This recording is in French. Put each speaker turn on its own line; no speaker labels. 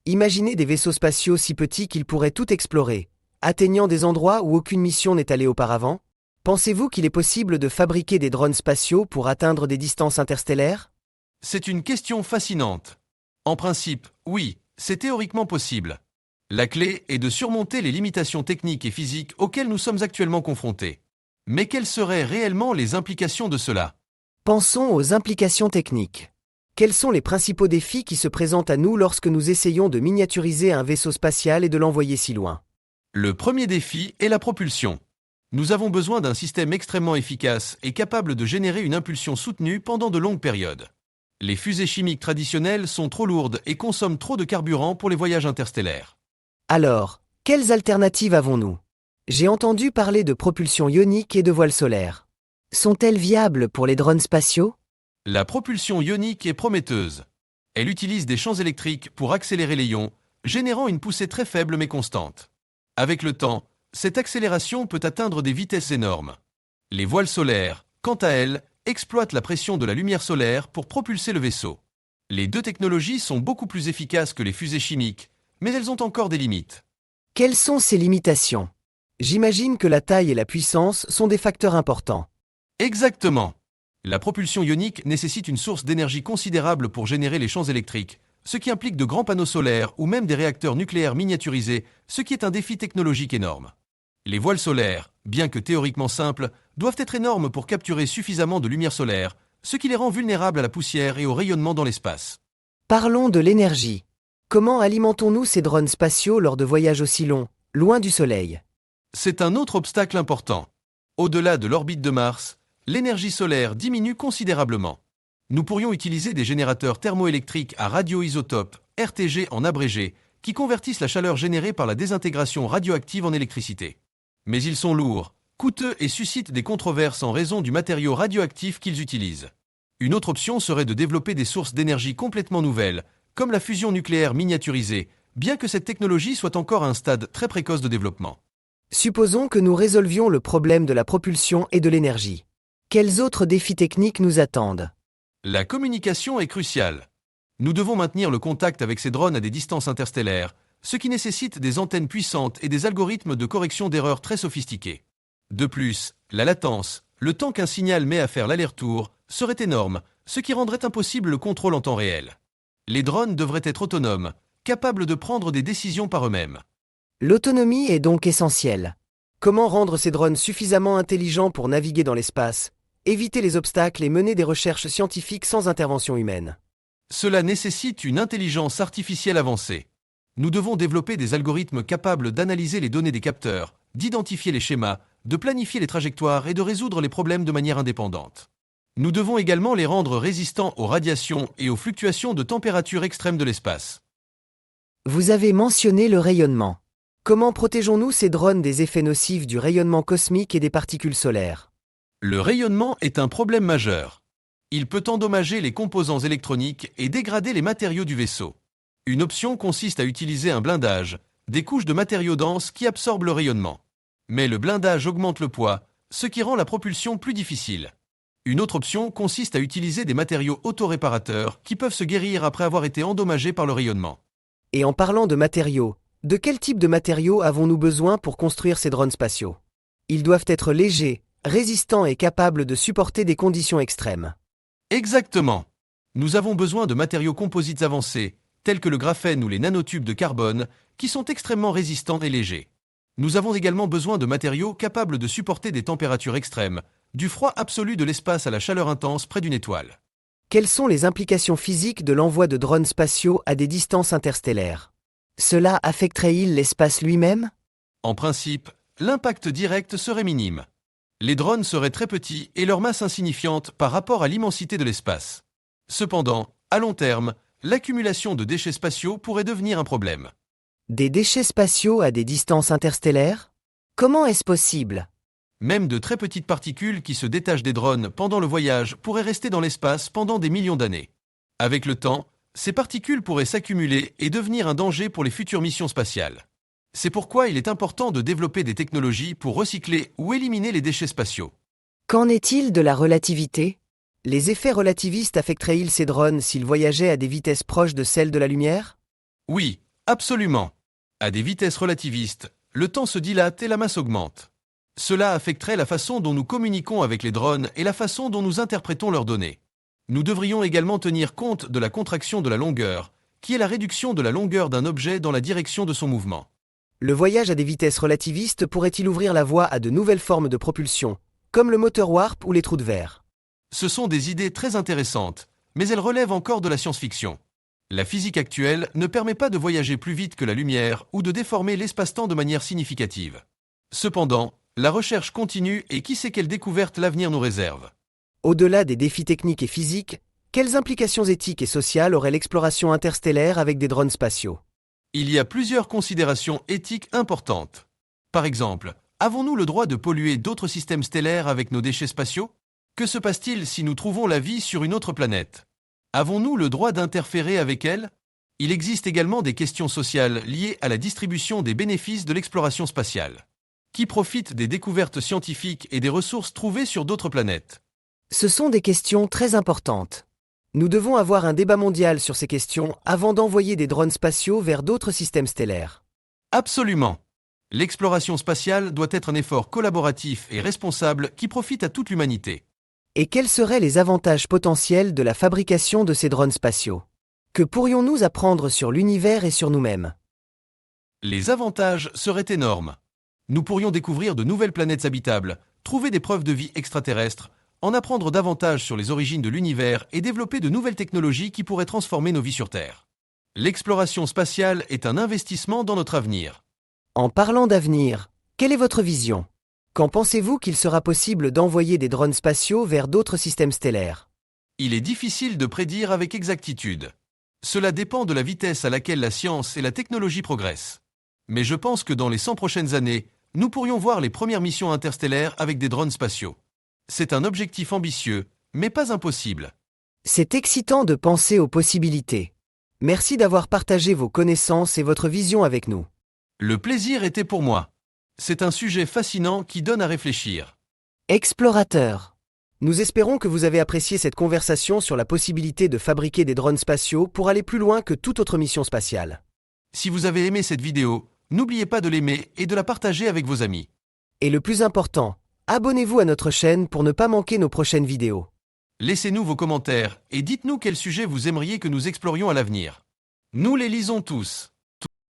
Imaginez des vaisseaux spatiaux si petits qu'ils pourraient tout explorer, atteignant des endroits où aucune mission n'est allée auparavant. Pensez-vous qu'il est possible de fabriquer des drones spatiaux pour atteindre des distances interstellaires?
C'est une question fascinante. En principe, oui, c'est théoriquement possible. La clé est de surmonter les limitations techniques et physiques auxquelles nous sommes actuellement confrontés. Mais quelles seraient réellement les implications de cela?
Pensons aux implications techniques. Quels sont les principaux défis qui se présentent à nous lorsque nous essayons de miniaturiser un vaisseau spatial et de l'envoyer si loin?
Le premier défi est la propulsion. Nous avons besoin d'un système extrêmement efficace et capable de générer une impulsion soutenue pendant de longues périodes. Les fusées chimiques traditionnelles sont trop lourdes et consomment trop de carburant pour les voyages interstellaires.
Alors, quelles alternatives avons-nous? J'ai entendu parler de propulsion ionique et de voiles solaires. Sont-elles viables pour les drones spatiaux?
La propulsion ionique est prometteuse. Elle utilise des champs électriques pour accélérer les ions, générant une poussée très faible mais constante. Avec le temps, cette accélération peut atteindre des vitesses énormes. Les voiles solaires, quant à elles, exploitent la pression de la lumière solaire pour propulser le vaisseau. Les deux technologies sont beaucoup plus efficaces que les fusées chimiques, mais elles ont encore des limites.
Quelles sont ces limitations? J'imagine que la taille et la puissance sont des facteurs importants.
Exactement. La propulsion ionique nécessite une source d'énergie considérable pour générer les champs électriques, ce qui implique de grands panneaux solaires ou même des réacteurs nucléaires miniaturisés, ce qui est un défi technologique énorme. Les voiles solaires, bien que théoriquement simples, doivent être énormes pour capturer suffisamment de lumière solaire, ce qui les rend vulnérables à la poussière et au rayonnement dans l'espace.
Parlons de l'énergie. Comment alimentons-nous ces drones spatiaux lors de voyages aussi longs, loin du Soleil?
C'est un autre obstacle important. Au-delà de l'orbite de Mars, l'énergie solaire diminue considérablement. Nous pourrions utiliser des générateurs thermoélectriques à radioisotopes, RTG en abrégé, qui convertissent la chaleur générée par la désintégration radioactive en électricité. Mais ils sont lourds, coûteux et suscitent des controverses en raison du matériau radioactif qu'ils utilisent. Une autre option serait de développer des sources d'énergie complètement nouvelles, comme la fusion nucléaire miniaturisée, bien que cette technologie soit encore à un stade très précoce de développement.
Supposons que nous résolvions le problème de la propulsion et de l'énergie. Quels autres défis techniques nous attendent?
La communication est cruciale. Nous devons maintenir le contact avec ces drones à des distances interstellaires, ce qui nécessite des antennes puissantes et des algorithmes de correction d'erreurs très sophistiqués. De plus, la latence, le temps qu'un signal met à faire l'aller-retour, serait énorme, ce qui rendrait impossible le contrôle en temps réel. Les drones devraient être autonomes, capables de prendre des décisions par eux-mêmes.
L'autonomie est donc essentielle. Comment rendre ces drones suffisamment intelligents pour naviguer dans l'espace, éviter les obstacles et mener des recherches scientifiques sans intervention humaine?
Cela nécessite une intelligence artificielle avancée. Nous devons développer des algorithmes capables d'analyser les données des capteurs, d'identifier les schémas, de planifier les trajectoires et de résoudre les problèmes de manière indépendante. Nous devons également les rendre résistants aux radiations et aux fluctuations de température extrêmes de l'espace.
Vous avez mentionné le rayonnement. Comment protégeons-nous ces drones des effets nocifs du rayonnement cosmique et des particules solaires?
Le rayonnement est un problème majeur. Il peut endommager les composants électroniques et dégrader les matériaux du vaisseau. Une option consiste à utiliser un blindage, des couches de matériaux denses qui absorbent le rayonnement. Mais le blindage augmente le poids, ce qui rend la propulsion plus difficile. Une autre option consiste à utiliser des matériaux autoréparateurs qui peuvent se guérir après avoir été endommagés par le rayonnement.
Et en parlant de matériaux, de quel type de matériaux avons-nous besoin pour construire ces drones spatiaux? Ils doivent être légers, résistants et capables de supporter des conditions extrêmes.
Exactement. Nous avons besoin de matériaux composites avancés, tels que le graphène ou les nanotubes de carbone, qui sont extrêmement résistants et légers. Nous avons également besoin de matériaux capables de supporter des températures extrêmes, du froid absolu de l'espace à la chaleur intense près d'une étoile.
Quelles sont les implications physiques de l'envoi de drones spatiaux à des distances interstellaires? Cela affecterait-il l'espace lui-même?
En principe, l'impact direct serait minime. Les drones seraient très petits et leur masse insignifiante par rapport à l'immensité de l'espace. Cependant, à long terme, l'accumulation de déchets spatiaux pourrait devenir un problème.
Des déchets spatiaux à des distances interstellaires? Comment est-ce possible?
Même de très petites particules qui se détachent des drones pendant le voyage pourraient rester dans l'espace pendant des millions d'années. Avec le temps, ces particules pourraient s'accumuler et devenir un danger pour les futures missions spatiales. C'est pourquoi il est important de développer des technologies pour recycler ou éliminer les déchets spatiaux.
Qu'en est-il de la relativité? Les effets relativistes affecteraient-ils ces drones s'ils voyageaient à des vitesses proches de celles de la lumière?
Oui, Absolument. À des vitesses relativistes, le temps se dilate et la masse augmente. Cela affecterait la façon dont nous communiquons avec les drones et la façon dont nous interprétons leurs données. Nous devrions également tenir compte de la contraction de la longueur, qui est la réduction de la longueur d'un objet dans la direction de son mouvement.
Le voyage à des vitesses relativistes pourrait-il ouvrir la voie à de nouvelles formes de propulsion, comme le moteur warp ou les trous de verre?
Ce sont des idées très intéressantes, mais elles relèvent encore de la science-fiction. La physique actuelle ne permet pas de voyager plus vite que la lumière ou de déformer l'espace-temps de manière significative. Cependant, la recherche continue et qui sait quelle découverte l'avenir nous réserve.
Au-delà des défis techniques et physiques, quelles implications éthiques et sociales aurait l'exploration interstellaire avec des drones spatiaux?
Il y a plusieurs considérations éthiques importantes. Par exemple, avons-nous le droit de polluer d'autres systèmes stellaires avec nos déchets spatiaux? Que se passe-t-il si nous trouvons la vie sur une autre planète? Avons-nous le droit d'interférer avec elle? Il existe également des questions sociales liées à la distribution des bénéfices de l'exploration spatiale. Qui profite des découvertes scientifiques et des ressources trouvées sur d'autres planètes?
Ce sont des questions très importantes. Nous devons avoir un débat mondial sur ces questions avant d'envoyer des drones spatiaux vers d'autres systèmes stellaires.
Absolument. L'exploration spatiale doit être un effort collaboratif et responsable qui profite à toute l'humanité.
Et quels seraient les avantages potentiels de la fabrication de ces drones spatiaux? Que pourrions-nous apprendre sur l'univers et sur nous-mêmes?
Les avantages seraient énormes. Nous pourrions découvrir de nouvelles planètes habitables, trouver des preuves de vie extraterrestre, en apprendre davantage sur les origines de l'univers et développer de nouvelles technologies qui pourraient transformer nos vies sur Terre. L'exploration spatiale est un investissement dans notre avenir.
En parlant d'avenir, quelle est votre vision? Quand pensez-vous qu'il sera possible d'envoyer des drones spatiaux vers d'autres systèmes stellaires?
Il est difficile de prédire avec exactitude. Cela dépend de la vitesse à laquelle la science et la technologie progressent. Mais je pense que dans les 100 prochaines années, nous pourrions voir les premières missions interstellaires avec des drones spatiaux. C'est un objectif ambitieux, mais pas impossible.
C'est excitant de penser aux possibilités. Merci d'avoir partagé vos connaissances et votre vision avec nous.
Le plaisir était pour moi. C'est un sujet fascinant qui donne à réfléchir.
Explorateur. Nous espérons que vous avez apprécié cette conversation sur la possibilité de fabriquer des drones spatiaux pour aller plus loin que toute autre mission spatiale.
Si vous avez aimé cette vidéo, n'oubliez pas de l'aimer et de la partager avec vos amis.
Et le plus important, abonnez-vous à notre chaîne pour ne pas manquer nos prochaines vidéos.
Laissez-nous vos commentaires et dites-nous quel sujet vous aimeriez que nous explorions à l'avenir. Nous les lisons tous.